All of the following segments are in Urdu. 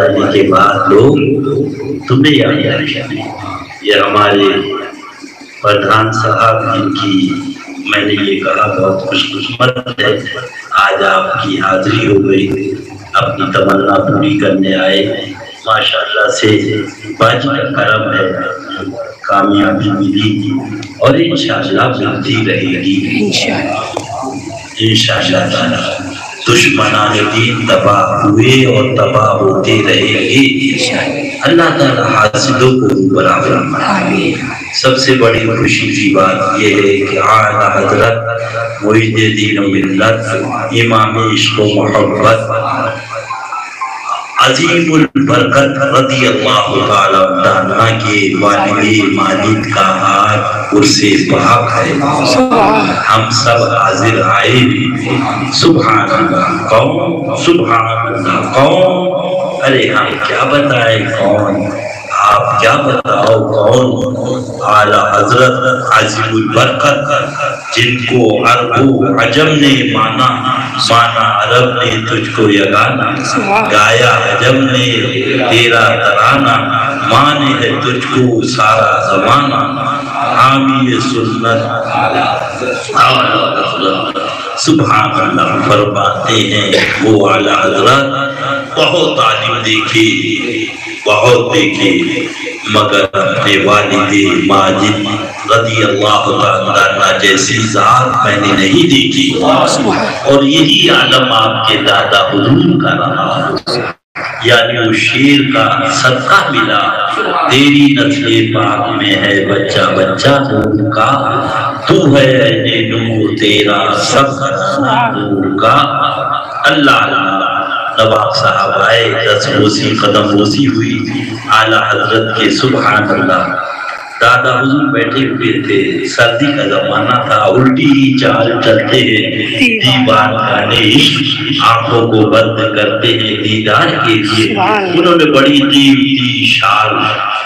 جانے کے بعد لوگ تمہیں یاد رکھیں گے۔ یہ ہمارے پردھان صاحب جن کی میں نے یہ کہا بہت خوش قسمت ہے، آج آپ کی حاضری ہو گئی، اپنی تمنا پوری کرنے آئے، ماشاءاللہ سے باجی کا کرم ہے، کامیابی ملی اور انشاءاللہ ملتی رہے گی انشاءاللہ۔ دشمنان دین تباہ ہوئے اور تباہ ہوتے رہیں گے، اللہ تعالیٰ حاسدوں کو برابر فرمائے۔ سب سے بڑی خوشی کی بات یہ ہے کہ اعلیٰ حضرت محی الدین ملت امام عشق و محبت عظیم البرکت رضی اللہ تعالیٰ عنہ کے والد ماجد کا آج عرس پاک ہے، ہم سب حاضر آئے، سبحان اللہ کون، سبحان اللہ کون، ارے ہم کیا بتائیں کون، آپ کیا بتاؤ کون، اعلیٰ حضرت عظیم البرکت جن کو عرب و عجم نے مانا عرب نے تجھ کو یگانا، گایا عجم نے تیرا ترانہ، مانے ہے تجھ کو سارا زمانہ، حامی سنت سبحان اللہ فرماتے ہیں وہ اعلیٰ حضرت بہت عالم دیکھے، بہت دیکھے، مگر اپنے والد ماجد رضی اللہ تعالیٰ جیسی ذات میں نے نہیں دیکھی، اور یہی عالم آپ کے دادا حضور کا رہا، یعنی وہ شیر کا صدقہ ملا، تیری نسل پاک میں ہے بچہ بچہ نور کا، تو ہے اے نور تیرا سب نور کا، اللہ اللہ۔ نواب صاحب آئے، دس بوسی قدم بوسی ہوئی اعلیٰ حضرت کے، سبحان اللہ۔ دادا حضور بیٹھے ہوئے تھے، سردی کا زمانہ تھا، الٹی چال چلتے ہیں، دیوان کانے عشق آنکھوں کو بند کرتے ہیں دیدار کے لیے، انہوں نے بڑی قیمتی شال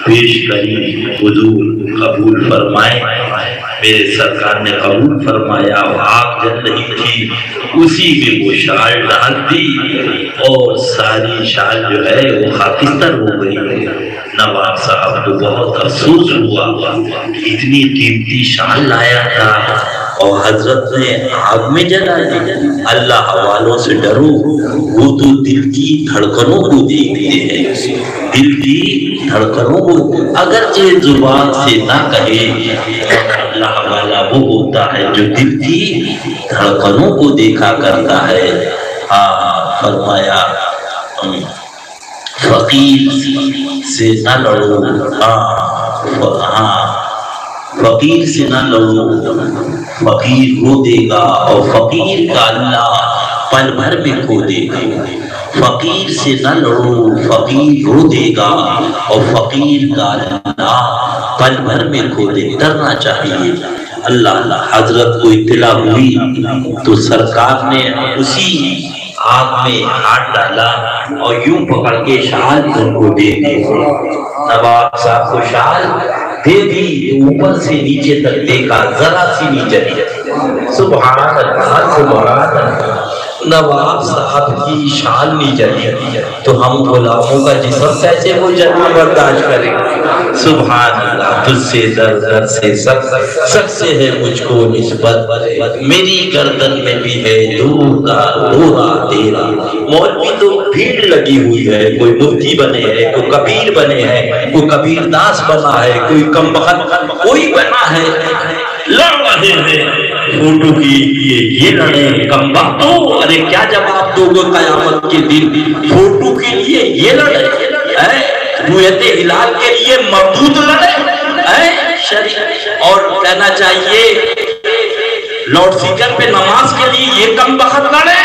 پیش کری، حضور قبول فرمائے، میرے سرکار نے قبول فرمایا، آگ جل رہی تھی اسی میں وہ شال ڈال دی اور ساری شال جو ہے وہ خاکستر ہو گئی۔ نواب صاحب کو بہت افسوس ہوا، اتنی قیمتی شال لایا تھا اور حضرت نے آگ میں جلا دی۔ اللہ والوں سے ڈرو، وہ تو دل کی دھڑکنوں کو دیکھتے ہیں، دل کی دھڑکنوں کو اگرچہ زبان سے نہ کہے، اللہ والا وہ ہوتا ہے جو دل کی دھڑکنوں کو دیکھا کرتا ہے۔ فرمایا فقیر سے نہ لڑو، فقیر سے نہ لڑو، فقیر رو دے گا اور فقیر کا اللہ پل بھر میں کھو دے گا، فقیر سے نہ لڑو، فقیر رو دے گا اور فقیر کا اللہ پل بھر میں کھو دے گا۔ ڈرنا چاہیے۔ اللہ حضرت کو اطلاع ہوئی تو سرکار نے اسی آگ میں ہاتھ ڈالا اور یوں پکڑ کے شال ان کو دے دی، نواب صاحب کو شال دے دی، اوپر سے نیچے تک دیکھا، ذرا سی نہیں جلی، سبحان اللہ سبحان اللہ، نواب صاحب کی شال نہیں جلی تو ہم غلاموں کا جسم کیسے وہ جلنا برداشت کریں؟ سبحان اللہ، تجھ سے در در سے سخت سے ہے مجھ کو نسبت، میری گردن میں بھی ہے دور کا دورہ تیرا۔ مولوی تو بھیڑ لگی ہوئی ہے، کوئی مفتی بنے ہیں، کوئی کبیر بنے ہیں، کوئی کبیر داس بنا ہے، کوئی کم بخت کوئی بنا ہے، لڑ رہے ہیں فوٹو کی یہ لڑے کم بختوں، ارے کیا جواب دو گے قیامت کے دن؟ فوٹو کے لیے یہ لڑے، رویت ہلال کے لیے مردود لڑے، اور کہنا چاہیے لاؤڈ اسپیکر پہ نماز کے لیے یہ کم بخت لڑے،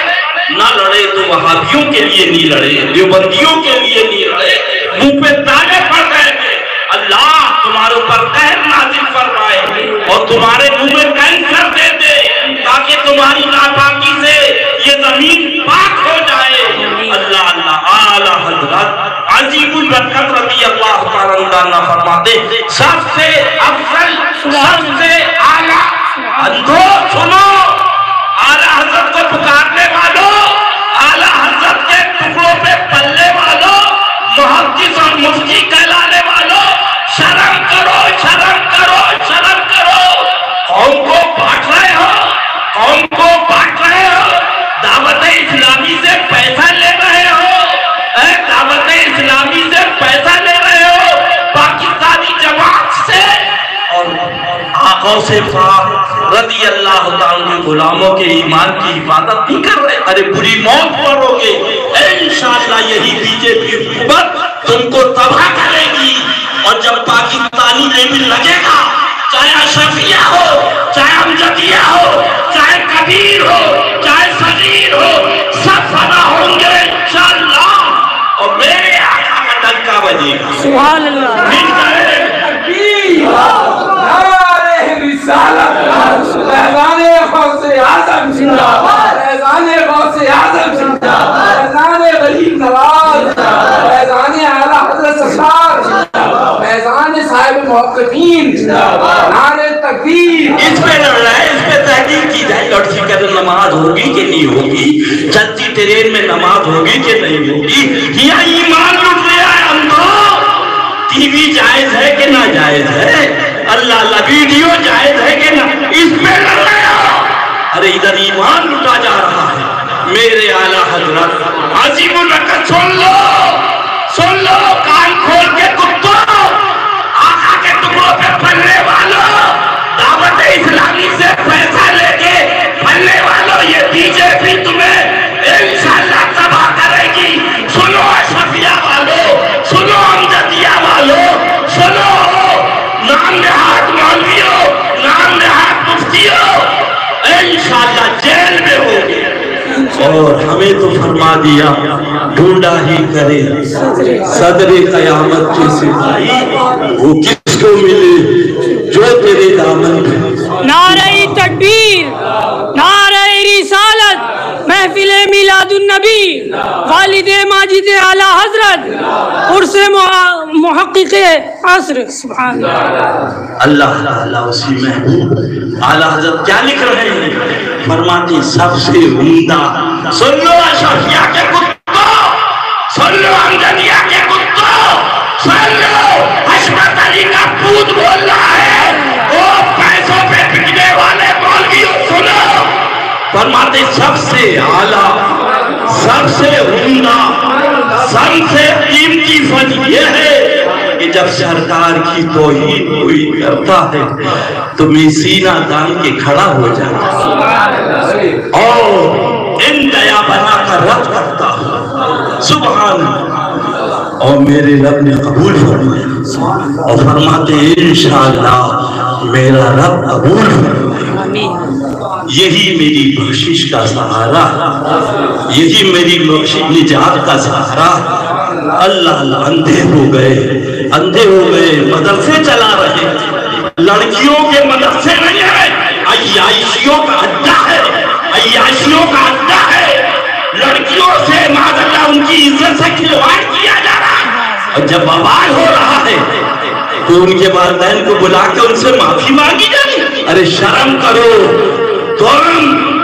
نہ لڑے تو وہابیوں کے لیے نہیں لڑے، دیوبندیوں کے لیے نہیں لڑے، منہ پہ تانے پڑ گئے۔ اللہ تمہارے اوپر قہر نازل فرمائے اور تمہارے منہ میں کینسر دے دے تاکہ تمہاری ناپاکی سے یہ زمین پاک ہو جائے۔ اللہ اللہ اعلیٰ حضرت عظیم البرکت رضی اللہ تعالیٰ عنہ فرماتے سب سے افضل، سب سے اعلیٰ، اندھو سنو، اعلیٰ حضرت کو پکارنے والوں، اعلیٰ حضرت کے ٹکڑوں پہ پلنے والوں، مفتی کہلانے والوں، شرم کرو، شرم کرو، شرم کرو۔ قوم کو بانٹ رہے ہو، قوم کو بانٹ رہے ہو، دعوت اسلامی سے پیسہ لے رہے ہو، دعوت اسلامی سے پیسہ لے رہے ہو، پاکستانی جماعت سے، اور آقا سے پاک رضی اللہ تعالیٰ کے غلاموں کے ایمان کی حفاظت نہیں کر رہے۔ ارے بری موت پڑو گے، انشاءاللہ یہی بی جے پی حکومت تم کو تباہ کرے گی۔ اور جب پاکستانی لیبل لگے گا، چاہے اشرفیہ ہو، چاہے امجدیہ ہو، چاہے کبیر ہو، چاہے صغیر ہو، سب فنا ہوں گے انشاءاللہ، اور میرے آقا کا ڈنکا بجے گا۔ سبحان اللہ۔ فیضان غوث اعظم زندہ باد، فیضان غوث اعظم زندہ باد، فیضان غریب نواز، فیضان اعلیٰ حضرت سرکار زندہ باد، فیضان صاحب محققین زندہ باد، نعرہ تکبیر۔ اس پہ لڑ رہا ہے، اس پہ تحقیق کی جائے، لاؤڈ اسپیکر نماز ہوگی کہ نہیں ہوگی، چلتی ٹرین میں نماز ہوگی کہ نہیں ہوگی، یا ایمان لٹ لیا ہے ہم کو، ٹی وی جائز ہے کہ ناجائز ہے، اللہ اللہ ویڈیو جائز ہے کہ نہ، اس پہ لڑ رہے ہو۔ ارے ادھر ایمان لٹا جا رہا ہے۔ میرے اعلیٰ حضرت عظیم الرکعت سن لو، سن لو، کان کھول کے کتوں، آقا کے ٹکڑوں پہ پھلنے والوں، دعوت اسلامی سے پیسہ لے کے پھلنے والوں، یہ بی جے پی تمہیں انشاءاللہ تباہ کرے گی۔ سنو اشرفیہ والوں، سنو امجدیہ والوں، سنو نام نہاد مولویوں، نام نہاد مفتیوں، انشاءاللہ جیل میں ہوگے۔ اور ہمیں تو فرما دیا ڈھونڈا ہی کرے صدر قیامت کے سپاہی، وہ کس کو ملے جو تیرے دامن میں۔ نعرہ تکبیر، نعرہ رسالت، محفل میلاد النبی، والد ماجد اعلیٰ حضرت، عرس محقق عصر۔ سبحان اللہ۔ اللہ تعالیٰ اسی محبوب اعلیٰ حضرت کیا لکھ رہے ہیں؟ فرماتے سب سے عمدہ، سن لو اشرفیہ کے کتوں، سن لو امجدیہ کے کتوں، سن لو حشمت علی کا پوت بول رہا ہے، وہ پیسوں پہ بکنے والے مولویوں سنو، فرماتے سب سے اعلیٰ، سب سے عمدہ، سب سے قیمتی فن یہ ہے کہ جب سرکار کی توہین کوئی کرتا ہے تو میں سینہ تان کے کھڑا ہو جاتا اور ان دیا بنا کر رد کرتا ہوں۔ سبحان اللہ۔ اور میرے رب نے قبول فرمایا اور فرماتے انشاءاللہ میرا رب قبول فرمائے۔ یہی میری بخشش کا سہارا، یہی میری نجات کا سہارا۔ اللہ اللہ، اندھے ہو گئے، اندھے ہو گئے، مدرسے چلا رہے، لڑکیوں کے مدرسے نہیں ہے، عیاشیوں کا اڈا ہے، عیاشیوں کا اڈا ہے، لڑکیوں سے معاذ اللہ ان کی عزت سے کھلواڑ کیا جا رہا ہے، اور جب بوال ہو رہا ہے تو ان کے والدین کو بلا کے ان سے معافی مانگی جائے۔ ارے شرم کرو، تم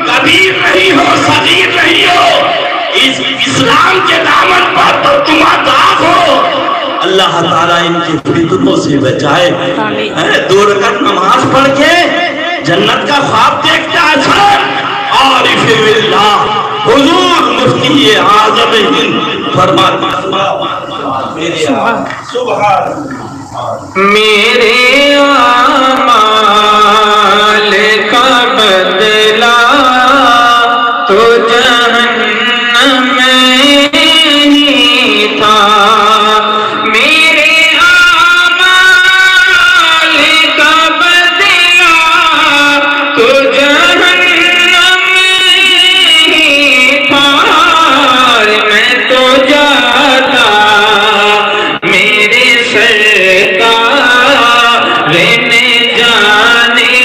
کبیر نہیں ہو، صغیر نہیں ہو، اس اسلام کے دامن پر تو تم آزاد ہو۔ اللہ تعالیٰ ان کے فتنوں سے بچائے۔ 2 رکعت نماز پڑھ کے جنت کا خواب دیکھتا ہے عارف باللہ حضور مفتی اعظم ہند فرماتے میرے اعمال کا بدلہ تو جہنم میں ہی تھا، میرے اعمال کا بدلہ تو جہنم میں ہی تھا، میں تو جاتا میرے سرکار نے جانے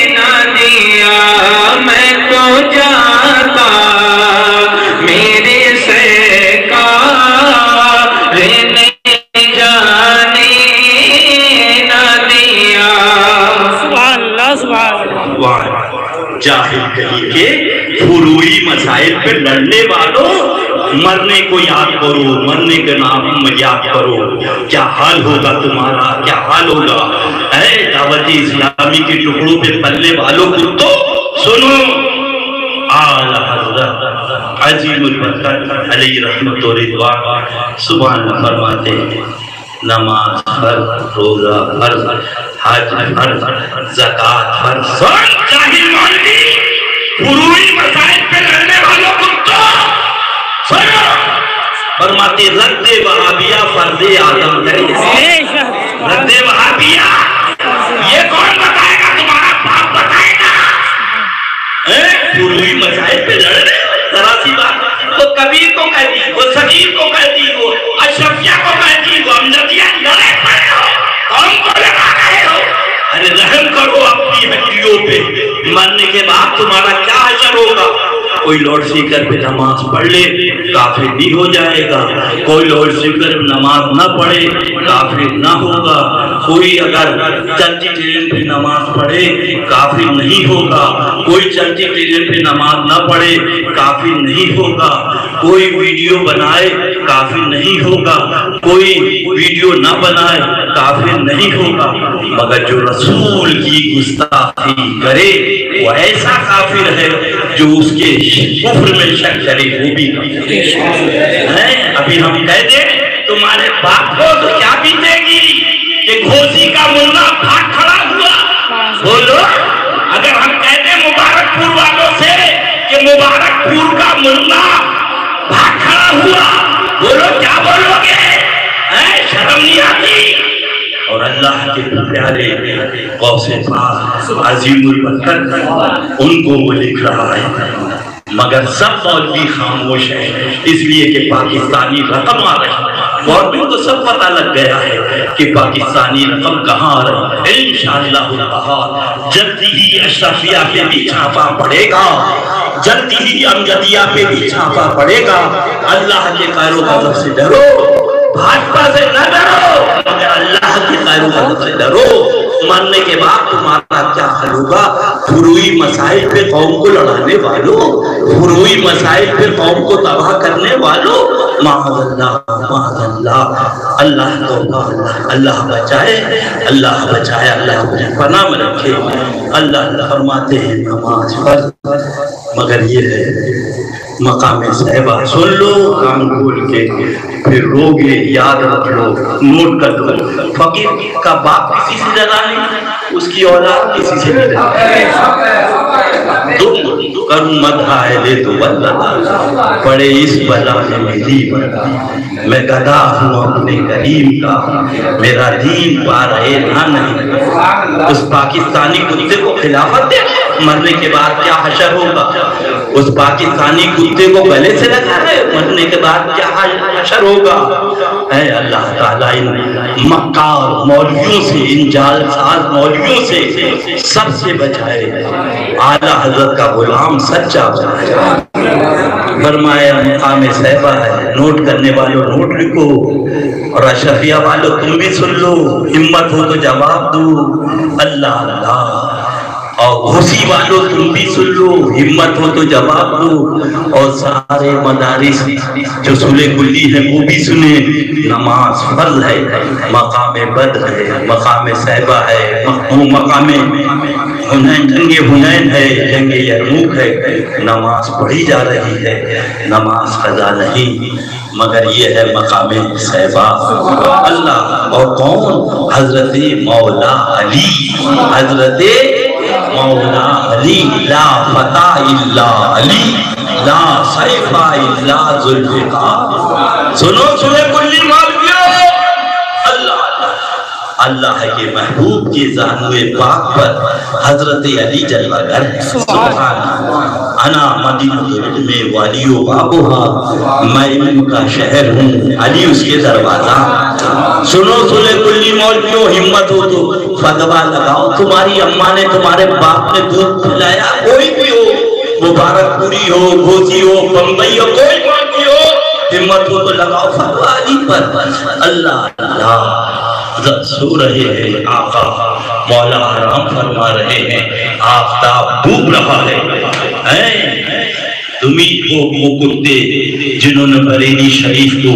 نہ دیا، میں تو جاتا میرے سرکار نے جانے نہ دیا۔ سبحان اللہ، سبحان اللہ۔ جاہل کہیں کے فروعی مسائل پہ لڑنے والوں، مرنے کو یاد کرو، مرنے کے نام یاد کرو، کیا حال ہوگا تمہارا، کیا حال ہوگا۔ اے دعوت اسلامی کے ٹکڑوں پہ پلنے والوں کتو سنو، اعلی حضرت عظیم البرکت علیہ رحمت و رضوان سبحان اللہ فرماتے ہیں نماز فرض، روزہ فرض، حج فرض، زکوٰۃ فرض۔ سن جاہل مولوی فروعی مسائل پہ لڑنے والوں کو تو سنو، فرماتے رد وہابیہ فرض اعظم ہے۔ رد وہابیہ یہ کون بتائے گا؟ تمہارا باپ بتائے گا۔ فروعی مسائل پہ لڑ رہے ذرا سی بات وہ کبیر کو کہہ دی، وہ صغیر کو کہہ دی، وہ اشرفیہ کو کہہ دی، وہ امجدیہ لڑے پڑے ہو، قوم کو لڑا رہے ہو۔ ارے رحم کرو اپنی ہڈیوں پہ، مرنے کے بعد تمہارا کیا حشر ہوگا؟ کوئی لاؤڈ اسپیکر پہ نماز پڑھ لے کافر نہیں ہو جائے گا، کوئی لاؤڈ اسپیکر پہ نماز نہ پڑھے کافر نہ ہوگا، کوئی اگر چلتی ٹرین پہ نماز پڑھے کافر نہیں ہوگا، کوئی چلتی ٹرین پہ نماز نہ پڑھے کافر نہیں ہوگا، کوئی ویڈیو بنائے کافر نہیں ہوگا، کوئی ویڈیو نہ بنائے کافر نہیں ہوگا، مگر جو رسول کی گستاخی کرے وہ ایسا کافر ہے جو اس کے کفر میں شک کرے وہ بھی ہے۔ ابھی ہم کہہ دیں تمہارے باپ کو تو کیا بیتے گی کہ گھوسی کا ملا بھاگ کھڑا ہوا؟ بولو، اگر ہم کہہ دیں مبارک پور والوں سے کہ مبارک پور کا ملا بھاگ کھڑا ہوا، بولو کیا بولو گے؟ شرم نہیں آتی؟ اور اللہ کے پیارے غوث پاک عظیم البرکت ان کو وہ لکھ رہا ہے، مگر سب مولوی خاموش ہیں اس لیے کہ پاکستانی رقم آ رہی ہے۔ گورنمنٹ کو سب پتہ لگ گیا ہے کہ پاکستانی رقم کہاں آ رہی ہے۔ انشاءاللہ جلدی ہی اشرفیہ پہ بھی چھاپا پڑے گا، جلدی ہی امجدیہ پہ بھی چھاپا پڑے گا۔ اللہ کے قہر و غضب سے ڈرو، بھاجپا سے نہ ڈرو، مگر اللہ کے قہر و غضب سے ڈرو۔ مرنے کے بعد تمہارا کیا حل ہوگا؟ فروعی مسائل پہ قوم کو لڑانے والوں، فروعی مسائل پہ قوم کو تباہ کرنے والوں، معاذ اللہ معاذ اللہ، اللہ توبہ، اللہ بچائے، اللہ بچائے، اللہ پناہ میں رکھے۔ اللہ فرماتے ہیں نماز فرض، مگر یہ ہے مقام صحبہ۔ سن لو کان کھول کے، پھر روگے، یاد رکھ لو، نوٹ کر لو، فقیر کا باپ کسی سے ڈرا نہیں، اس کی اولاد کسی سے نہیں ڈرا۔ تم کروں مدھائے لے تو بلدہ پڑے اس بلا نے میری بلا، میں گدا ہوں اپنے کریم کا، میرا دین پا رہے نہ نہیں۔ اس پاکستانی کتے کو خلافت دے، مرنے کے بعد کیا حشر ہوگا؟ اس پاکستانی کتے کو گلے سے لگا رہے، مرنے کے بعد کیا حشر ہوگا؟ اے اللہ تعالیٰ ان مکار مولویوں سے، ان جال ساز مولویوں سے سب سے بچائے، اعلیٰ حضرت کا غلام سچا بچائے۔ فرمایا مقام صحبہ ہے، نوٹ کرنے والوں نوٹ لکھو، اور اشرفیہ والوں تم بھی سن لو، ہمت ہو تو جواب دو اللہ اللہ، اور گھوسی والوں تم بھی سن لو، ہمت ہو تو جواب دو، اور سارے مدارس جو سلے کلی ہیں وہ بھی سنیں، نماز فرض ہے، مقام بدر ہے، مقام صحبہ ہے، مقام حنین، جنگ حنین ہے، جنگ یرموک ہے، نماز پڑھی جا رہی ہے، نماز قضا نہیں، مگر یہ ہے مقام صحبہ۔ اللہ اور کون؟ حضرت مولا علی، حضرت مولا علی، لا فتح الا علی، لا سیف الا ذوالفقار۔ سنو سنے کلی مولویوں، اللہ کے محبوب کے زانوے پاک پر حضرت علی جلوہ گر ہے۔ سبحان اللہ، انا مدینہ میں والی و بابوہا، میں ان کا شہر ہوں، علی اس کے دروازہ۔ سنو سنے کلی مولویوں، ہمت ہو تو فتویٰ لگاؤ، تمہاری اماں نے، تمہارے باپ نے دودھ پلایا، کوئی بھی ہو، مبارک پوری ہو، گھوسی ہو، بمبئی ہو، کوئی مولوی ہو، ہمت ہو تو لگاؤ فتویٰ علی پر۔ اللہ اللہ سو رہے ہیں آقا، مولا حرام فرما رہے ہیں، آفتاب ڈوب رہا ہے، تم ہی ہو وہ کتے جنہوں نے بریلی شریف کو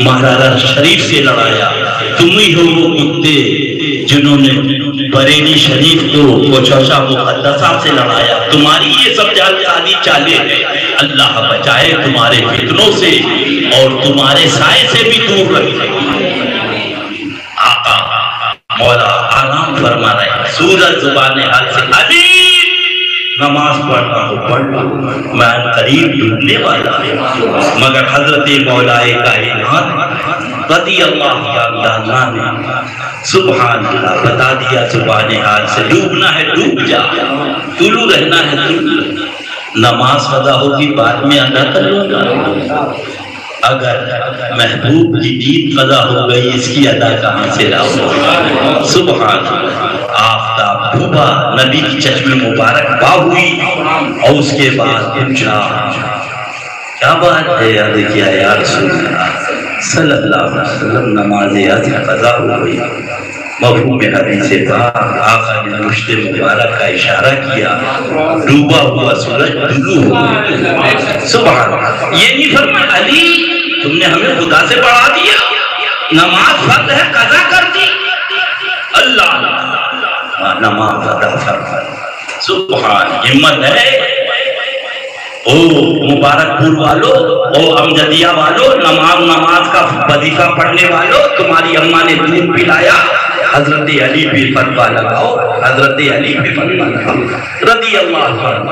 مہاراجہ شریف سے لڑایا، تم ہی ہو وہ کتے جنہوں نے بریلی شریف کو چوچا مقدسہ سے لڑایا۔ تمہاری یہ سب جعلی چالیں ہیں، اللہ بچائے تمہارے فتنوں سے اور تمہارے سائے سے بھی دور رکھے۔ آقا مولا آرام فرما رہے ہیں، سورج زبان حال سے علی نماز پڑھنا ہو پڑھ میں قریب ڈوبنے والا ہوں، مگر حضرت مولا کائنات رضی اللہ عنہ نے سبحان اللہ بتا دیا زبان حال سے، ڈوبنا ہے ڈوب جا، طلوع رہنا ہے طلوع، نماز قضا ہوگی بعد میں ادا کر لوں گا، اگر محبوب کی دید قضا ہو گئی اس کی ادا کہاں سے لاؤں؟ سبحان اللہ، آفتاب ڈوبا، نبی کی چشم مبارک با ہوئی اور اس کے بعد پوچھا کیا بات ہے؟ یاد کیا یا رسول اللہ صلی اللہ علیہ وسلم نماز عصر قضا ہو گئی، مفہوم حدیث پاک آقا نے مشت مبارک کا اشارہ کیا، ڈوبا ہوا سورج طلوع ہو گیا۔ سبحان اللہ، یہ نہیں فرمایا علی تم نے ہمیں خدا سے پڑھا دیا، نماز فرض ہے قضا کر دی، اللہ نماز ادا فرما۔ سبحان، ہمت ہے او مبارک پور والو، او امجدیہ والو، نماز کا وظیفہ پڑھنے والو، تمہاری اماں نے دودھ پلایا، حضرت علی بھی فتویٰ لگاؤ، حضرت علی بھی فتویٰ لگاؤ رضی اللہ عنہ۔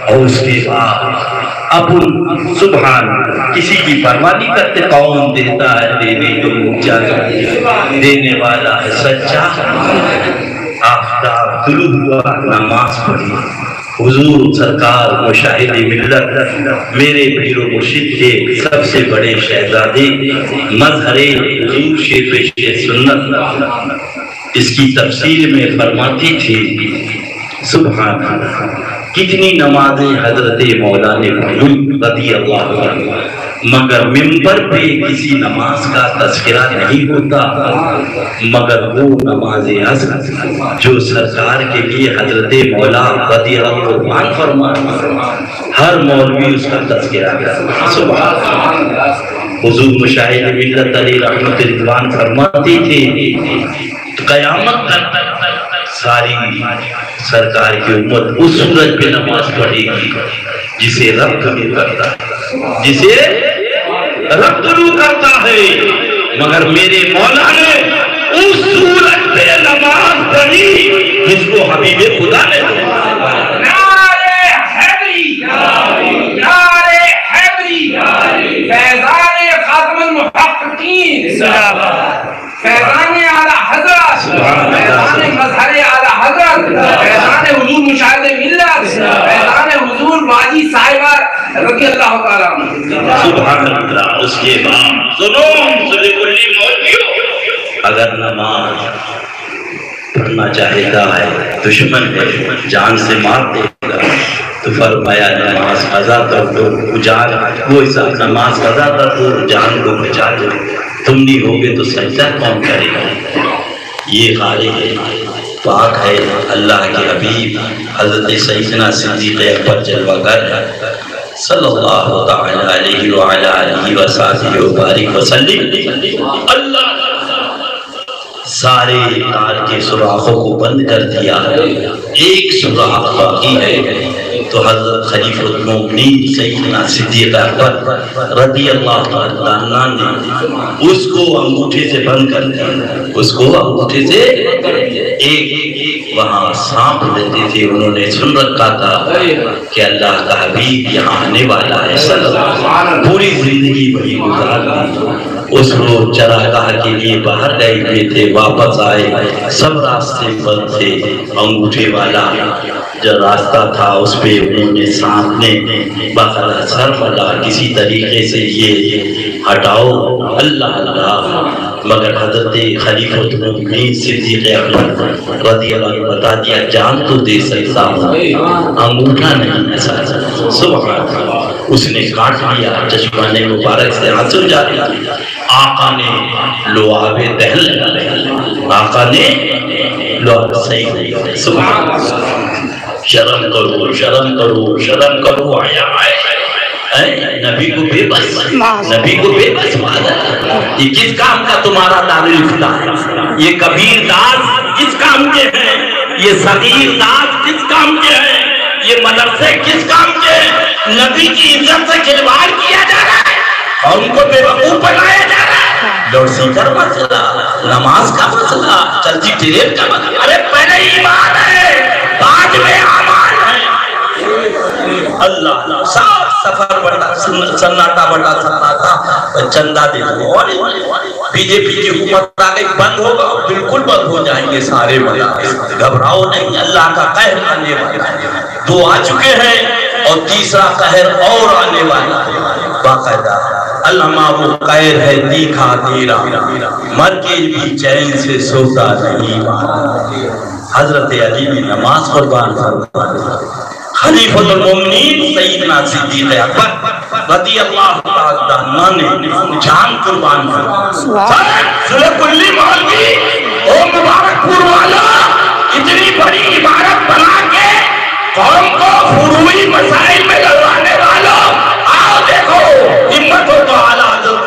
اور اس کے بعد اب سبحان کسی کی پرواہ نہیں کرتے، کون دیتا ہے دینے کو اونچا دینے والا ہے سچا۔ آفتاب طلوع ہوا، نماز پڑھی، حضور سرکار مشاہد ملت میرے پیر و مرشد کے سب سے بڑے شہزادے مظہر حضور شیخ سنت اس کی تفسیر میں فرماتی تھی سبحان اللہ کتنی نمازیں حضرت مولا نے پڑھی رضی اللہ عنہ، مگر منبر پہ کسی نماز کا تذکرہ نہیں ہوتا مگر وہ نماز عصر جو سرکار کے لیے حضرت مولا رضی اللہ عنہ فرماتا، ہر مولوی اس کا تذکرہ کرتا۔ سبحان اللہ، حضور مشاہد ملت علی رحمت رضوان فرماتی تھی قیامت تک ساری سرکار کی امت اس سورج پہ نماز پڑھے گی جسے رب طلوع کرتا ہے، جسے رب طلوع کرتا ہے، مگر میرے مولا نے اس سورج پہ نماز پڑھی جس کو حبیب خدا نے نعرہ حیدری، نعرہ حیدری، فیضان خاتم المحققین، فیضان اعلیٰ حضرت، فیضان مظہر اعلیٰ حضرت، فیضان حضور مشاہد ملت، فیضان حضور باجی صاحبہ رضی اللہ تعالیٰ عنہ۔ سبحان اللہ، اس کے بعد سنو کلی مولویوں، اگر نماز پڑھنا چاہتا ہے دشمن ہے جان سے مار دے گا تو فرمایا نماز قضا کر دو، جان وہ حساب نماز قضا کر دو، جان کو بچا دو، تم نہیں ہوگے تو سجدہ کون کرے گا؟ یہ خالق پاک ہے اللہ کے حبیب حضرت سیدنا صدیق اکبر جلوہ گر صلی اللہ تعالی علیہ وعلی آلہ وصحبہ وبارک وسلم۔ اللہ سارے تار کے سوراخوں کو بند کر دیا، ایک سوراخ باقی ہے تو حضرت خلیفۃ المؤمنین سیدنا صدیق اکبر رضی اللہ عنہ نے اس کو انگوٹھے سے بند کر دیا، اس کو انگوٹھے سے ایک وہاں سانپ لیتے تھے، انہوں نے سن رکھا تھا کہ اللہ کا حبیب یہاں آنے والا ہے، صلی اللہ علیہ وسلم پوری زندگی بھری گزار دی، اس روز چراگاہ کے لیے باہر گئے ہوئے تھے، واپس آئے سب راستے بند تھے، انگوٹھے والا جو راستہ تھا اس پہ انہوں نے سانپ نے باقاعدہ سر ملا کسی طریقے سے یہ ہٹاؤ، اللہ اللہ، مگر حضرت خلیفۃ المؤمنین صدیق اکبر رضی اللہ عنہ بتا دیا جان تو دے سکتا ہوں انگوٹھا نہیں ہے سکتا۔ سبحان اللہ، اس نے کاٹ لیا، چشمان مبارک سے آنسو جاری کیا، آقا نے لعاب دہل لگا، آقا نے لعاب صحیح، سبحان اللہ، شرم کرو شرم کرو شرم کرو، آیا آئے نبی کو بے بس، نبی کو بے بس مانا، یہ کس کام کا تمہارا دارالفتہ ہے؟ یہ کبیر داس کس کام کے ہیں؟ یہ صغیر داس کس کام کے ہیں؟ یہ مدرسے کس کام کے ہیں؟ نبی کی عزت سے کھلواڑ کیا جا رہا ہے اور ان کو بے وقوف بنایا جا رہا ہے۔ لاؤڈ اسپیکر مسئلہ، نماز کا مسئلہ، چلتی ٹرین کا مسئلہ، ارے پہلے ایمان ہے بعد میں اعمال ہے۔ اللہ صاف سفر بڑھتا سناٹا بڑھتا سناٹا چندہ دے دو اور بی جے پی کی حکومت آگے بند ہوگا، بالکل بند ہو جائیں گے سارے مدارس، گھبراؤ نہیں، اللہ کا قہر آنے والا ہے، 2 آ چکے ہیں اور تیسرا قہر اور آنے والا ہے باقاعدہ۔ علماء وہ قہر ہے دیکھا تیرا، مر کے بھی چین سے سوتا نہیں مانا۔ حضرت علی نے نماز قربان فرمایا، خلیفۃ المومنین سیدنا صدیق اکبر رضی اللہ تعالیٰ نے جان قربان فرمایا۔ سلح کلی مولوی او مبارک پور والا اتنی بڑی عبارت بنا کے قوم کو فروعی مسائل میں لڑوانے والا، آؤ دیکھو ہمت ہو تو اعلیٰ حضرت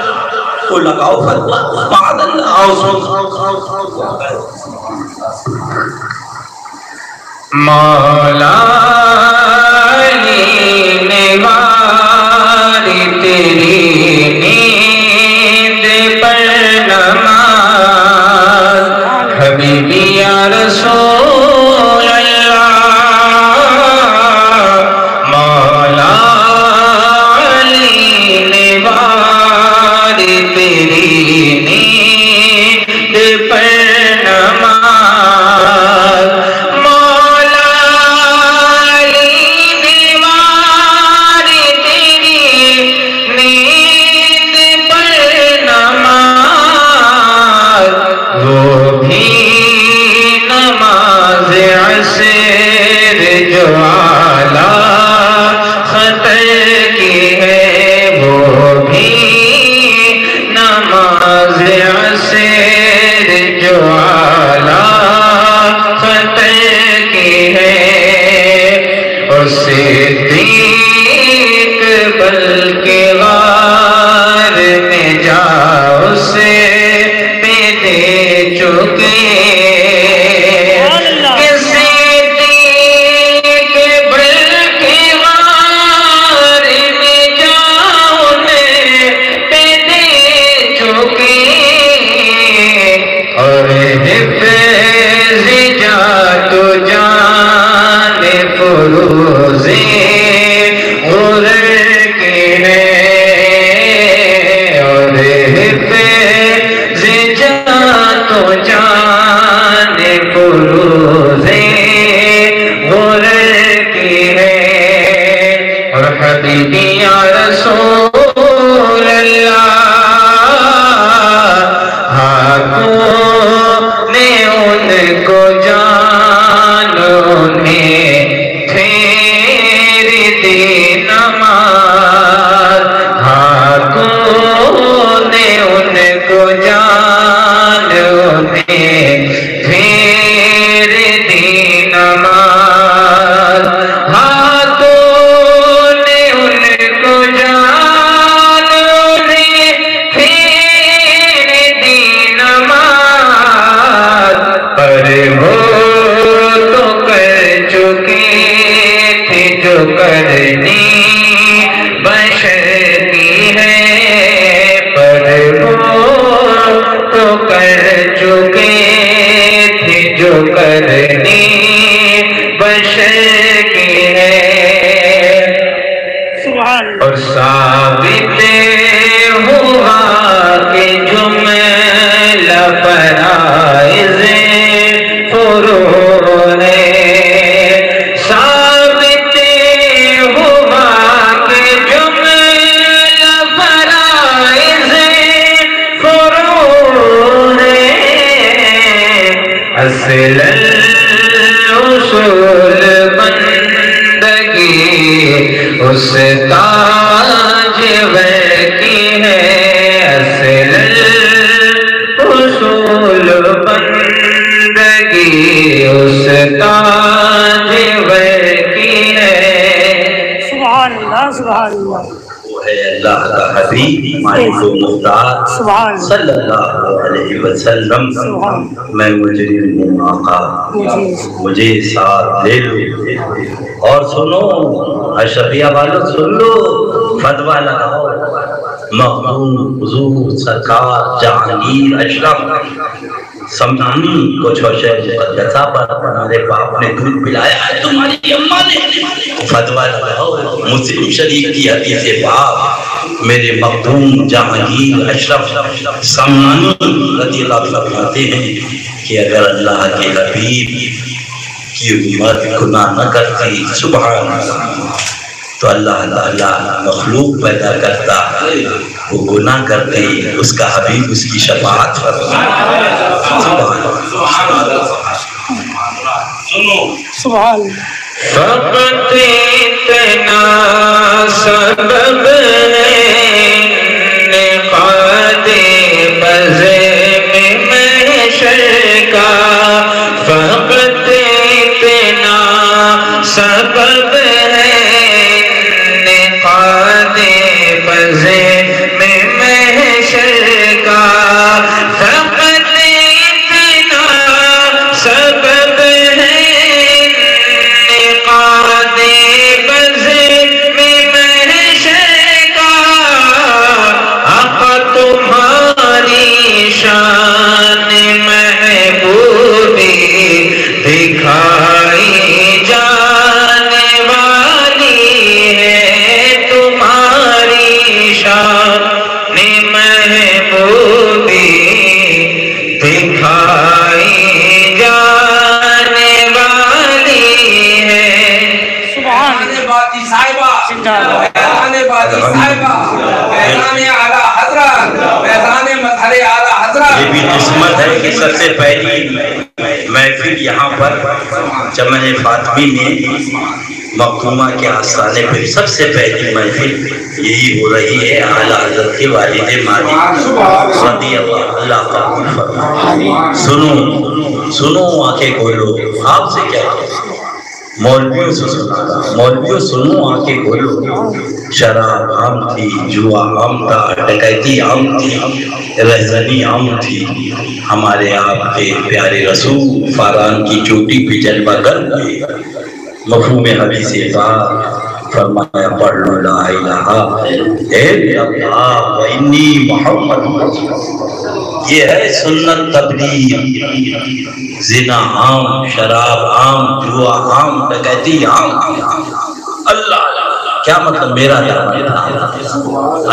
کو لگاؤ فتویٰ، بعد اللہ آؤ مولا نواری تیری نیند پر نماز، حبیبی یا رسول اللہ، مولا علی نواری تیری نیند پر نماز، صدیق بلکہ غار میں جا اسے پہ دے چکے، صدیق بلکہ غار میں جا انہیں پہ دے چکے، اور حفظ جا تو جان فروزے غرر کے ہیں، اور حفظ جا تو جان فروزے غرر کے ہیں، اور حبیبی یا رسول اللہ ہاتھوں نے ان کو جانوں نے اور ثابت ہوا کہ جملہ فرائض فروع ہے، ثابت ہوا کہ جملہ فرائض فروع ہے، اصل اصول بندگی اس تاج کی ہے، اصل اصول بندگی اس تاج کی ہے۔ سبحان اللہ سبحان اللہ۔ کو مختار صلی اللہ علیہ وسلم، میں مجرم ہوں آقا مجھے ساتھ لے لو۔ اور سنو اشرفیہ والوں سن لو، فتویٰ لگاؤ، مخدوم حضور سرکار جہانگیر اشرف سمجھانی کچھ حسین مقدسہ پر ہمارے باپ نے دودھ پلایا ہے، تمہاری اماں نے، فتویٰ لگاؤ۔ مسلم شریف کی حدیث پاک میرے مخدوم جہانگیر اشرف سمجھانی رضی اللہ عنہ فرماتے ہیں کہ اگر اللہ کے حبیب کی امت گناہ نہ کرتی سبحان اللہ تو اللہ تعالیٰ مخلوق پیدا کرتا، وہ گناہ کرتے اس کا حبیب اس کی شفاعت سبحان فقط اتنا سبب ہے نقاد بزے میں محشر کا، فقط اتنا سبب ہے نقاد بزے میں محشر کا، فقط اتنا سبب ہے نقاد بزے میں محشر کا، آقا تمہاری شان محبوبی دکھائی جانے والی ہے، تمہاری شان محبوبی دکھائی جانے والی ہے۔ فیضان باتی صاحبہ، فیضان باتی صاحبہ، فیضان اعلیٰ حضرت، فیضان مظہر اعلیٰ حضرت۔ یہ بھی قسمت ہے کہ سب سے پہلی محفل یہاں پر چمن فاطمی میں مقدومہ کے آستانے پہ سب سے پہلی محفل یہی ہو رہی ہے۔ اعلیٰ حضرت کے والد ماجد رضی اللہ قبول فرمائے۔ سنو سنو آنکھیں کھولو، آپ سے کیا کہتے مولویوں سے سنا، مولویوں سنو آنکھیں کھولو، شراب عام تھی، جوا عام تھا، ڈکیتی عام تھی، رہزنی عام تھی، ہمارے آپ کے پیارے رسول فاران کی چوٹی پہ جلوہ گر ہوئے، مفہوم حدیث پاک فرمایا پڑھ لو لا الہ الا اللہ و انی محمد۔ یہ ہے سنت تبلیغ، زنا عام، شراب عام، جوا عام، ڈکیتی عام، اللہ کیا مطلب میرا دعویٰ تھا؟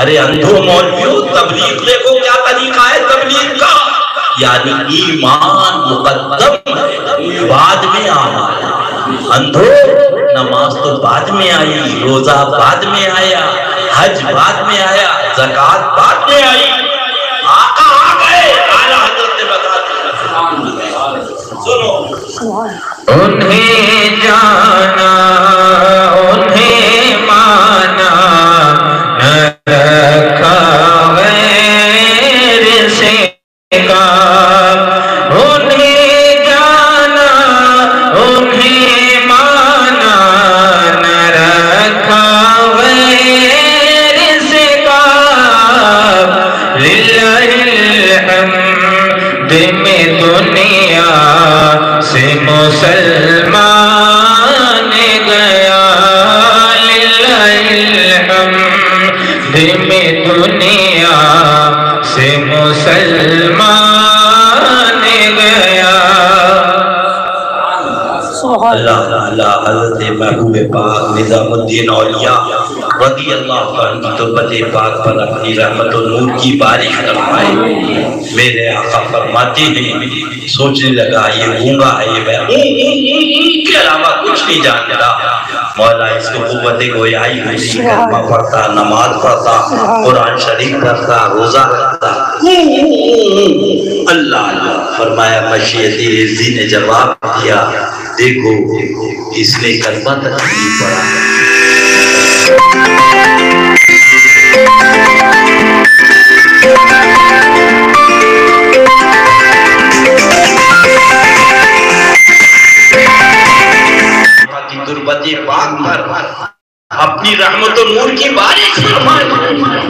ارے اندھو مولویوں تبلیغ دیکھو کیا طریقہ ہے تبلیغ کا، یعنی ایمان مقدم ہے بعد میں آیا، اندھو نماز تو بعد میں آئی، روزہ بعد میں آیا، حج بعد میں آیا، زکوٰۃ بعد میں آئی، آقا آ گئے اعلیٰ حضرت نے بتا دیا۔ سنو انہیں جانا انہیں مانا نہ رکھا غیر سے کا، انہیں جانا انہیں مانا نہ رکھا غیر سے کا، للہ الحمد میں دنیا سے مسلمان گیا، للہ الحمد میں دنیا سے مسلمان گیا۔ اللہ اللہ حضرت محبوب پاک نظام الدین اولیاء رضی اللہ عنہ کی تربت پاک پر اپنی رحمت و نور کی بارش فرمائے۔ میرے آقا فرماتے ہیں سوچنے لگا یہ گونگا ہے، یہ کے علاوہ کچھ نہیں جانتا، مولا اس کو قوت گویائی ہوئی، کلمہ پڑھتا، نماز پڑھتا، قرآن شریف پڑھتا، روزہ رکھتا، اللہ اللہ فرمایا۔ مشیت عزی نے جواب دیا دیکھو اس نے کلمہ تک نہیں پڑھا، تربت پاک پر اپنی رحمت و نور کی بارش فرمائی۔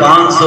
500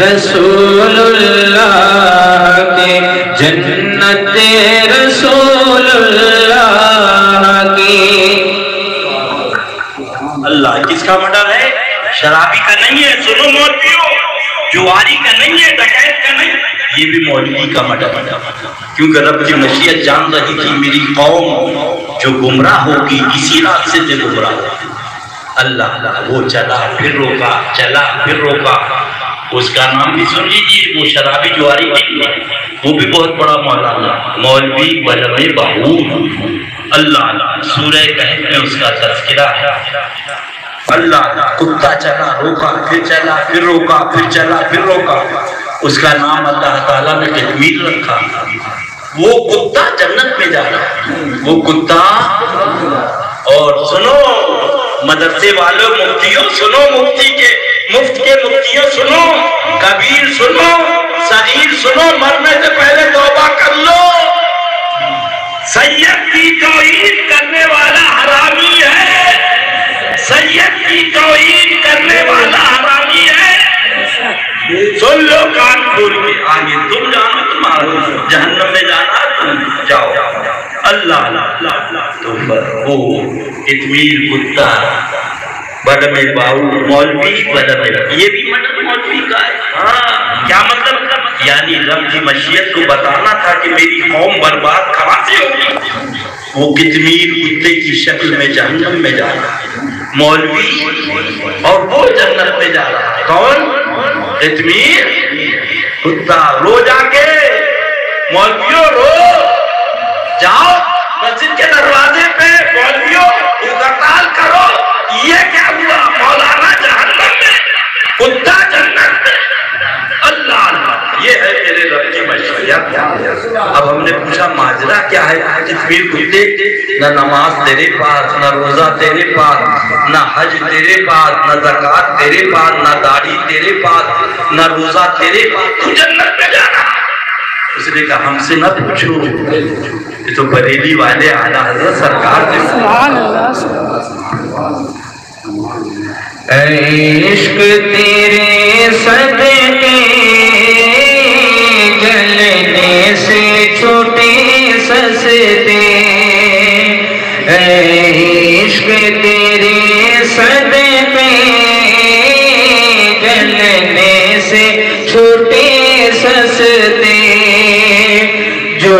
رسول اللہ کی جنت رسول اللہ کی۔ اللہ کس کا مڈر ہے؟ شرابی کا نہیں ہے، سنو مولویوں، جواری کا نہیں ہے، ڈکیت کا نہیں، یہ بھی مولوی کا مڈر ہے، کیونکہ رب کی مشیت جان رہی تھی میری قوم جو گمراہ ہوگی اسی راستے سے گمراہ ہوگی۔ اللہ وہ چلا پھر روکا، چلا پھر روکا، اس کا نام بھی سن لیجیے، وہ شرابی جواری نہیں ہے، وہ بھی بہت بڑا مولانا مولوی بلم بہور۔ اللہ سورہ کہف میں اس کا تذکرہ ہے۔ اللہ کتا چلا روکا پھر چلا پھر روکا پھر چلا پھر روکا، اس کا نام اللہ تعالیٰ نے قطمیر رکھا۔ وہ کتا جنت میں جا رہا ہے، وہ کتا۔ اور سنو مدرسے والوں، مفتیوں سنو، مفت کے مفتیوں سنو، کبیر سنو، صغیر سنو، مرنے سے پہلے توبہ کر لو۔ سید کی توہین کرنے والا حرامی ہے، سید کی توہین کرنے والا حرامی ہے۔ سن لو کان کھول کے، آگے تم جانا، تمہارا جہنم میں جانا، تم جاؤ۔ اللہ تم پر وہ قطمیر کتا بڑھ میں باؤ مولوی بڑھ میں، یہ بھی مطلب مولوی کا ہے۔ ہاں کیا مطلب؟ یعنی رب کی مشیت کو بتانا تھا کہ میری قوم برباد کہاں سے ہوگی۔ وہ قطمیر کتے کی شکل میں جہنم میں جا رہا ہے مولوی، اور وہ جنت میں جا رہا ہے۔ کون؟ قطمیر کتا۔ رو جا کے مولویوں رو، جاؤ مسجد کے دروازے پہ مولویوں ہڑتال کرو۔ یہ کیا ہوا؟ مولانا جہنم میں، کتا جنت میں۔ اللہ اللہ، یہ ہے میرے رب کی مشیت۔ اب ہم نے پوچھا ماجرا کیا ہے؟ قطمیر کتے، نہ نماز تیرے پاس، نہ روزہ تیرے پاس، نہ حج تیرے پاس، نہ زکوٰۃ تیرے پاس، نہ داڑھی تیرے پاس، نہ روزہ تیرے پاس، تو جنت میں جانا۔ اس نے کہا ہم سے نہ پوچھو، یہ تو بریلی والے اعلیٰ حضرت سرکار نے۔ سبحان اللہ۔ اے عشق تیرے صدقے جلنے سے چھوٹے سستے، اے عشق تیرے صدقے جلنے سے چھوٹے سستے، جو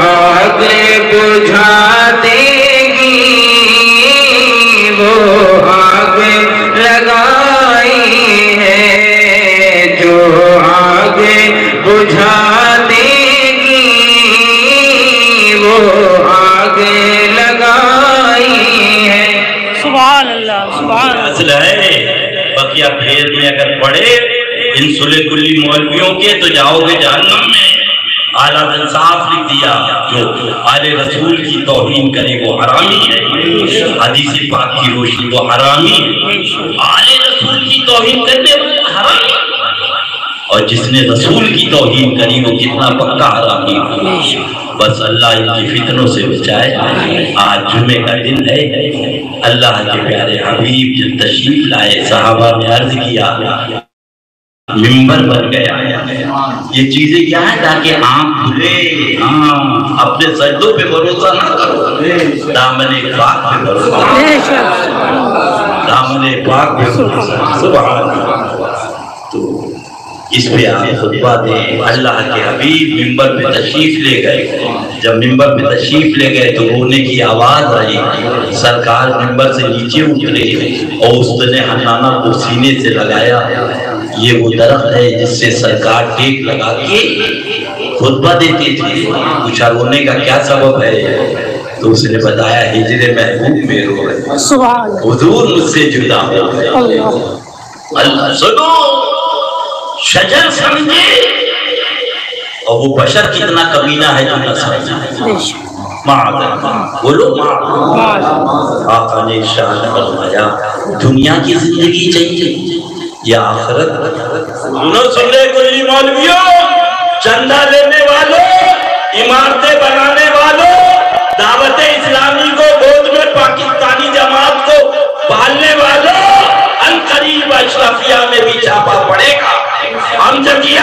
آگ بجھا دے گی وہ آگ لگائی ہے، جو آگ بجھا دے گی وہ آگ لگائی ہے۔ سبحان اللہ، سبحان اللہ۔ اصل ہے بقیہ پھیر میں اگر پڑے ان سلے کلی مولویوں کے تو جاؤ گے جہنم میں۔ اعلیٰ انصاف لکھ دیا جو آل رسول کی توہین کرے وہ حرامی ہے، حدیث پاک کی روشنی وہ حرامی ہے۔ آل رسول کی توہین کرنے والا حرامی، اور جس نے رسول کی توہین کری وہ کتنا پکا حرامی ہے۔ بس اللہ ان کی فتنوں سے بچائے۔ آج جمعے کا دن ہے، اللہ کے پیارے حبیب جب تشریف لائے صحابہ نے عرض کیا ممبر بن گیا۔ یہ چیزیں کیا ہیں؟ تاکہ آنکھ کھلے۔ ہاں اپنے سجدوں پہ بھروسہ نہ کرو، دامن پاک پہ بھروسہ، دامن پاک پہ بھروسہ۔ سبحان اللہ۔ تو اس پہ آپ خطبہ دیں۔ اللہ کے حبیب ممبر پہ تشریف لے گئے۔ جب ممبر پہ تشریف لے گئے تو رونے کی آواز آئی، سرکار ممبر سے نیچے اترے اور اس نے حنانہ کو سینے سے لگایا۔ یہ وہ درخت ہے جس سے سرکار ٹیک لگا کے خطبہ دیتے تھے۔ پوچھا رونے کا کیا سبب ہے؟ تو اس نے بتایا ہجر محبوب میں رو رہے، حضور مجھ سے جدا ہو گئے۔ اللہ سنو، شجر سمجھے اور وہ بشر کتنا کمینہ ہے جو نہ سمجھے۔ معاذ بولو معاذ۔ آقا نے ارشاد فرمایا دنیا کی زندگی چاہیے یا آخرت؟ سن لے کوئی مولویوں، چندہ لینے والوں، عمارتیں بنانے والوں، دعوت اسلامی کو گود میں پاکستانی جماعت کو پالنے والوں، ان قریب اشرفیہ میں بھی چھاپا پڑے گا۔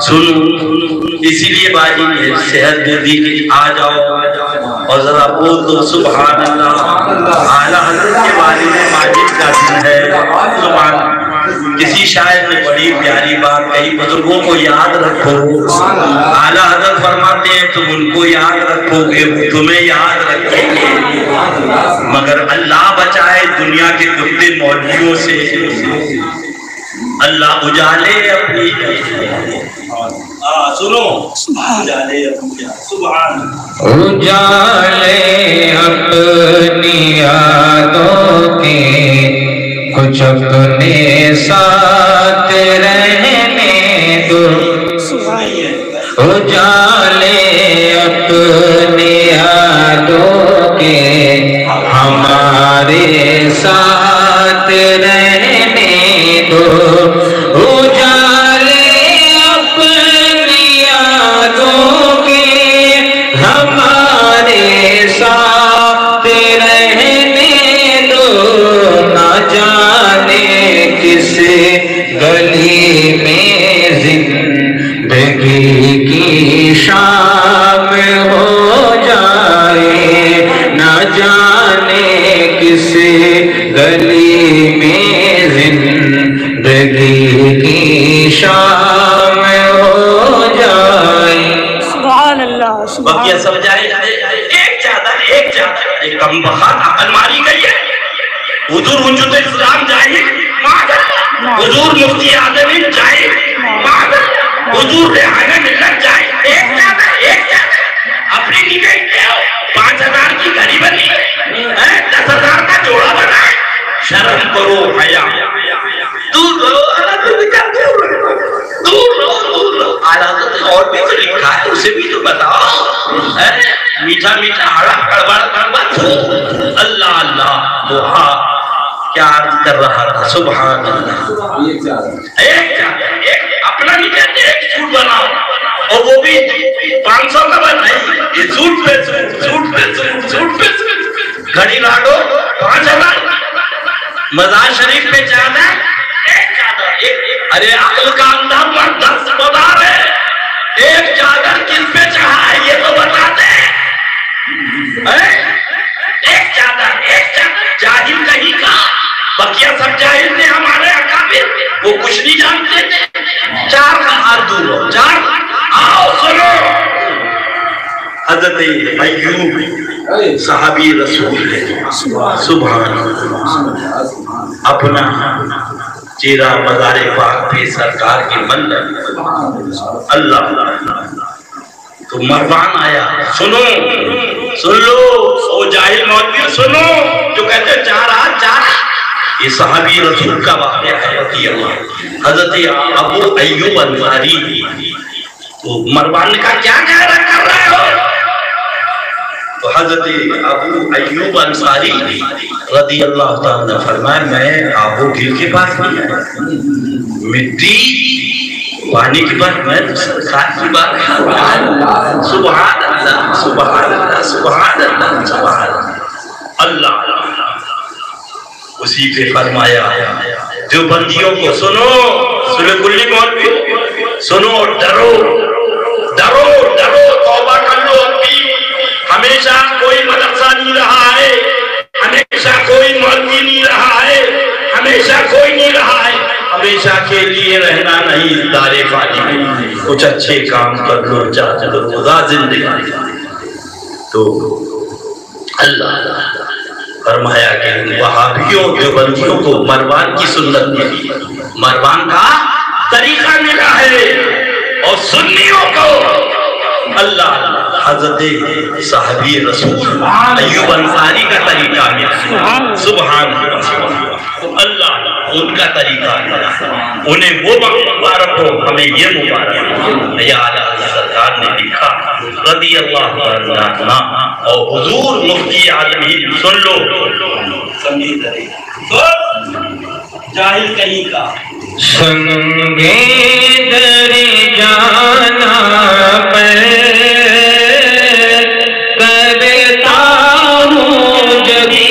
سنو اسی لیے باجی نے صحت دے دی کہ آ جاؤ اور ذرا بول دو سبحان اللہ. اعلیٰ حضرت کے والد ماجد کا دن ہے. سبحان اللہ. کسی شاعر نے بڑی پیاری بات کہی, بزرگوں کو یاد رکھو. اعلیٰ حضرت فرماتے ہیں تم ان کو یاد رکھو گے وہ تمہیں یاد رکھیں گے, مگر اللہ بچائے دنیا کے کتے مولویوں سے. اللہ اجالے اپنی سنو اجالے اپنی یادوں کے کچھ اپنے ساتھ رہنے دو. اجالے اپنی یادوں کے ہمارے ساتھ رہنے دو. اجالے اپنی یادوں کے ہمارے ساتھ رہنے دو. نہ جانے کس گلی میں زندگی کی شام ہو جائے. نہ جانے کس گلی میں زندگی کی شام ہو جائے. سبحان اللہ. بقیہ سب جائے ایک چادر ایک کم بخات عقل ماری گئی ہے. حضور وجود اسلام جائے حضور مفتی اعظم جائے حضور ریحانہ ملت جائے. ایک چادر اپنی نگاہ 5,000 کی گھڑی بنی 10,000 کا جوڑا بنا. شرم کرو حیا دور رہو. اعلیٰ حضرت اور بھی تو لکھا ہے اسے بھی تو بتاؤ. میٹھا میٹھا ہڑا کڑبڑ اللہ اللہ دعا کیا عرض کر رہا تھا. سبحان اللہ. ایک اپنا نہیں کہتے ایک سوٹ بناؤ اور وہ بھی 500 کا بنائی. یہ سوٹ پہ سوٹ گھڑی لاڈو 5,000. مزار شریف پہ چادر ایک چادر. ارے عقل کا اندر پر 10 مدار ہے. ایک چادر کس پہ چڑھا ہے یہ تو بتا دے. ایک چادر جاہل کہیں کا. بقیہ سب جاہل نے ہمارے اکابر وہ کچھ نہیں جانتے تھے. 4 کا ہاتھ دور ہو. 4 آؤ سنو. حضرت ایوب صحابی رسول ہے. سبحان اپنا چہرہ مزار پاک پہ سرکار کی منظر اللہ تو مروان آیا. سنو سن لو او جاہل مولوی سنو جو کہتے ہیں 4 ہاتھ. یہ صحابی رسول کا واقعہ ہے. رضی اللہ حضرت ابو ایوب انصاری تو مروان نے کہا کیا کہہ رہے ہو. تو حضرت ابو ایوب انصاری رضی اللہ تعالیٰ نے فرمایا میں آبو گیر کے پاس نہیں آیا. مٹی پانی کے بعد میں سرکار کی بات. سبحان اللہ سبحان اللہ سبحان اللہ سبحان اللہ. اسی پہ فرمایا جو بندیوں کو سنو سنو کلی مولوی سنو ڈرو ڈرو ڈرو توبہ کر لو. ابھی ہمیشہ کوئی مدرسہ نہیں رہا ہے. ہمیشہ کوئی مولوی نہیں رہا ہے. ہمیشہ کوئی نہیں رہا ہے. ہمیشہ کے لیے رہنا نہیں. دار فانی میں کچھ اچھے کام کر لو. چاہتے تو خدا زندگی. تو اللہ فرمایا کہ وہابیوں دیوبندیوں کو مروان کی سنت ملی. مروان کا طریقہ ملا ہے اور سنیوں کو اللہ حضرت صحابی رسول ایوب انصاری کا طریقہ ملا. سبحان اللہ ان کا طریقہ ملا. انہیں وہ مبارک ہو ہمیں یہ مبارک ہو. یا اعلیٰ سرکار نے لکھا رضی اللہ عنہ اور حضور مفتی عالمین. سن لو سمجھی طریقہ جاہل کہیں کا سنگے در جانا پر کرتا ہوں جبی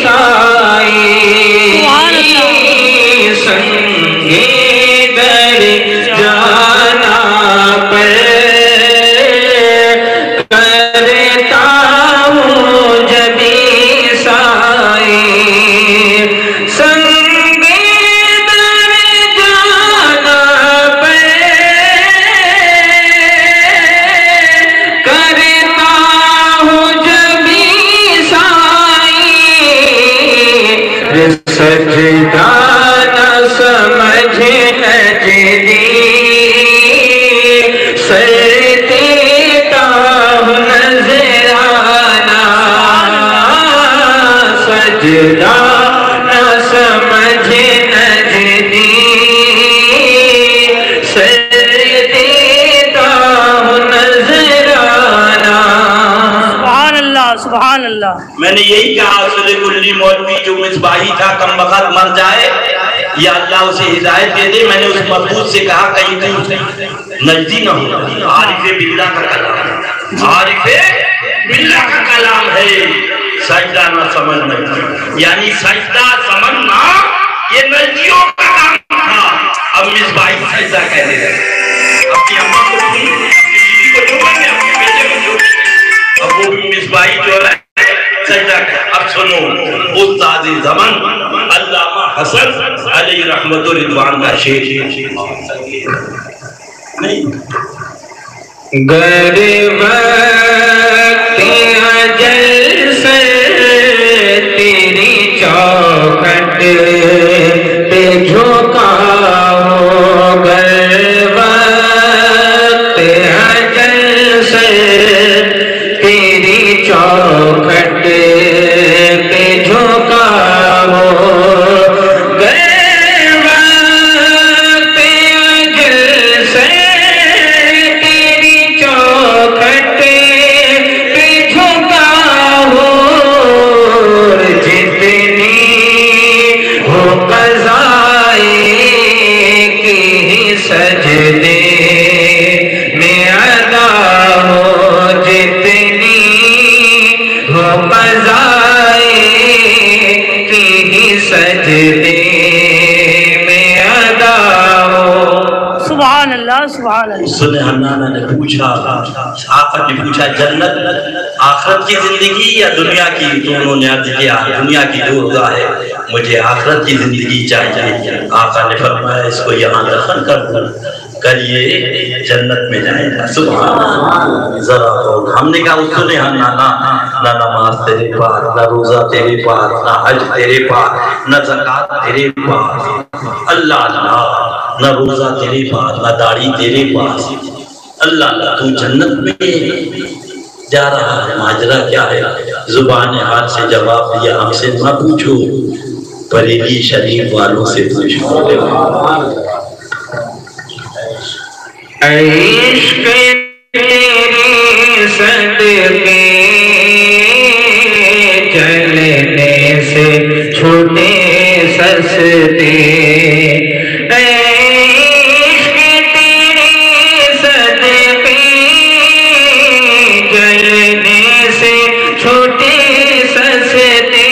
سائی. سنگے در جانا میں نے یہی کہا اصل کلی مولوی جو مصباحی تھا کم وقت مر جائے یا اللہ اسے ہدایت دے دے. میں نے اس محبوب سے کہا کہیں نجدی نہ ہو. عارف باللہ کا کلام، عارف باللہ کا کلام ہے. سجدہ نہ سمجھنا، یعنی سجدہ سمجھنا یہ نجدیوں کا کام تھا. اب مصباحی سجدہ کہتے ہیں اپنی اماں کو، اپنی بیوی کو جو بنے، اپنے بیٹے کو جو، اب وہ بھی مصباحی جو ہے سجدہ. اب سنو استاد زمان علامہ حسن علیہ رحمت و رضوان کا شعر نہیں. گر وقت اجل سے تیری چوکھٹ پہ جھکا ہو، گر وقت اجل سے تیری چوکھٹ پہ جھکا ہو، سنے حنانہ نے پوچھا، آقا نے پوچھا جنت آخرت کی زندگی یا دنیا کی؟ دونوں نے عرض کیا دنیا کی دورگاہ ہے، مجھے آخرت کی زندگی چاہیے. آقا نے فرمایا اس کو یہاں دفن کر دو، کل یہ جنت میں جائے گا. سبحان اللہ. ذرا ہم نے کہا سنے حنانہ نہ نماز تیرے پاس، نہ روزہ تیرے پاس، نہ حج تیرے پاس، نہ زکوٰۃ تیرے پاس، اللہ اللہ، نہ روزہ تیرے پاس، نہ داڑھی تیرے پاس، اللہ اللہ، تو جنت میں جا رہا ہے، ماجرا کیا ہے؟ زبان حال سے جواب دیا ہم سے نہ پوچھو، بریلی شریف والوں سے پوچھو. عشق تیرے صدقے چلنے سے چھوٹے سستے، عشق تیرے صدقے چلنے سے چھوٹے سستے،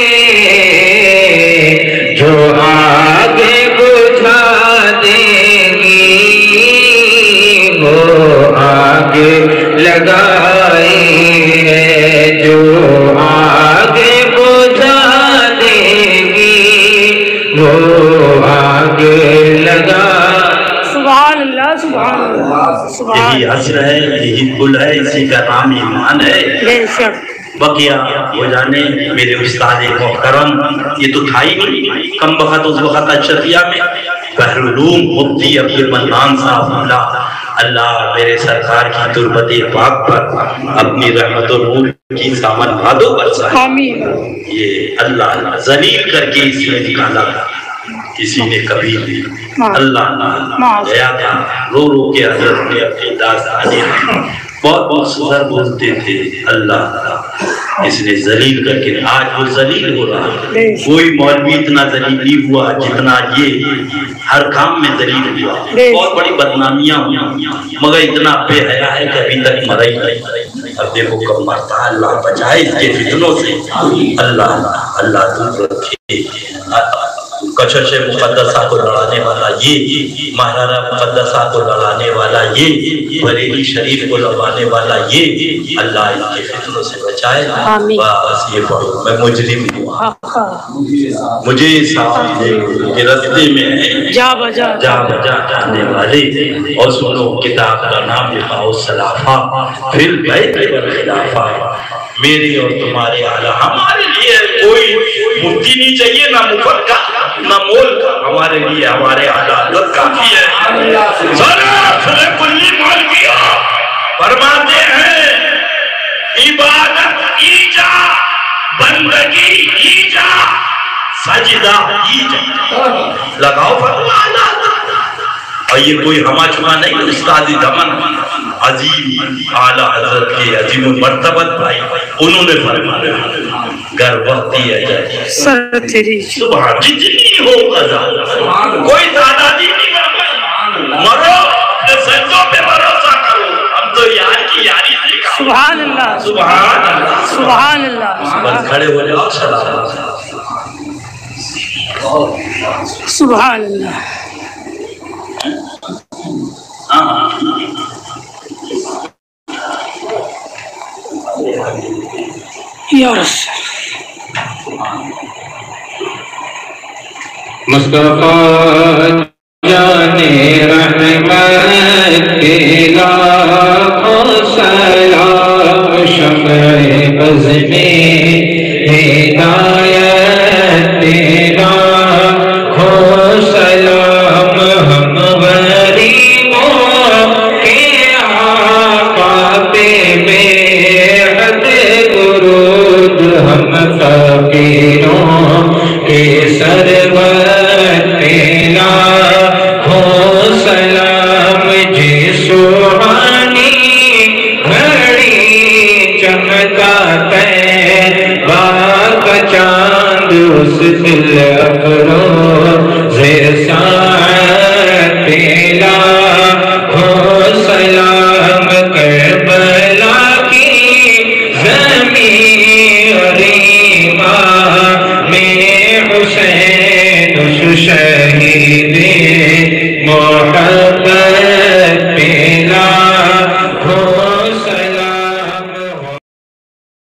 جو آگے بجھا دیں گی وہ آگے لگائے ہے، جو آگے بجھا دے گی وہ آگے لگا. سبحان اللہ، سبحان اللہ، سبحان یہی عصر ہے، یہی پل ہے، اسی کا نام ایمان ہے. بے شک. بقیہ ہو جانے میرے استاد محترم، یہ تو تھا ہی نہیں کم وقت اس وقت اشرفیہ میں بحرالعلوم مفتی عبد المنان صاحب اللہ میرے سرکار کی تربت پاک پر اپنی رحمت و نور کی سامن بھادو برسائے. آمین. یہ اللہ ذلیل کر کے اس میں نکالا تھا، کسی نے کبھی نہیں. اللہ گیا تھا رو رو کے حضرت نے اپنی داستانے بہت بہت سزر بولتے تھے. اللہ اس نے ذلیل کر کے آج وہ ذلیل ہو رہا ہے. کوئی مولوی اتنا ذلیل نہیں ہوا جتنا یہ ہر کام میں ذلیل ہوا. بہت بڑی بدنامیاں ہوئی مگر اتنا بے حیا ہے کہ ابھی تک مرا ہی نہیں. اب دیکھو کب مرتا ہے. اللہ بچائے اس کے فتنوں سے. اللہ اللہ دور رکھے. کشش مقدسہ کو لڑانے والا یہ، ماہرہ مقدسہ کو لڑانے والا یہ، بریلی شریف کو لڑانے والا یہ، اللہ ان کے فتنوں سے بچائے. بس یہ پڑھو میں مجرم ہوں، مجھے صاحب کے رستے میں جا بجا جانے والے. اور سنو کتاب کا نام لکھا السلافہ فی البیت والخلافہ. میرے اور تمہارے اعلیٰ ہمارے لیے کوئی مفتی نہیں چاہیے، نہ مفت کا نہ مول کا. ہمارے لیے ہمارے اعلیٰ حضرت کافی ہے. سارے کلی مولویہ فرماتے ہیں عبادت ایجا، بندگی ایجا، سجدہ ایجا. لگاؤ فرما اعلیٰ. اور یہ کوئی ہما چما نہیں، استاد دمن عظیم اعلیٰ حضرت کے عظیم المرتبت بھائی انہوں نے فرمایا گر وقتی ہے جائے سر تیری سبحان جتنی ہو قضا کوئی تعدادی نہیں کرتا مرو سجدوں پہ بھروسہ کرو ہم تو یار کی یاری سے کام سبحان اللہ سبحان اللہ سبحان اللہ بس کھڑے ہو جاؤ سلام سبحان اللہ یا رسول مصطفیٰ جانے رحمت کے لاکھوں سلام شمع بز میں ہدایت تیرا ہو سلام ہم غریبوں کے آقا پہ بے حد درود ہم فقیروں کے سرور تیرا ہو سلام جی سبحانی گھڑی چمکا طیبہ کا چاند اس دل افروز ساعت تیرا ہو سلام کربلا کی زمین ریما میں حسین اس شہید محمد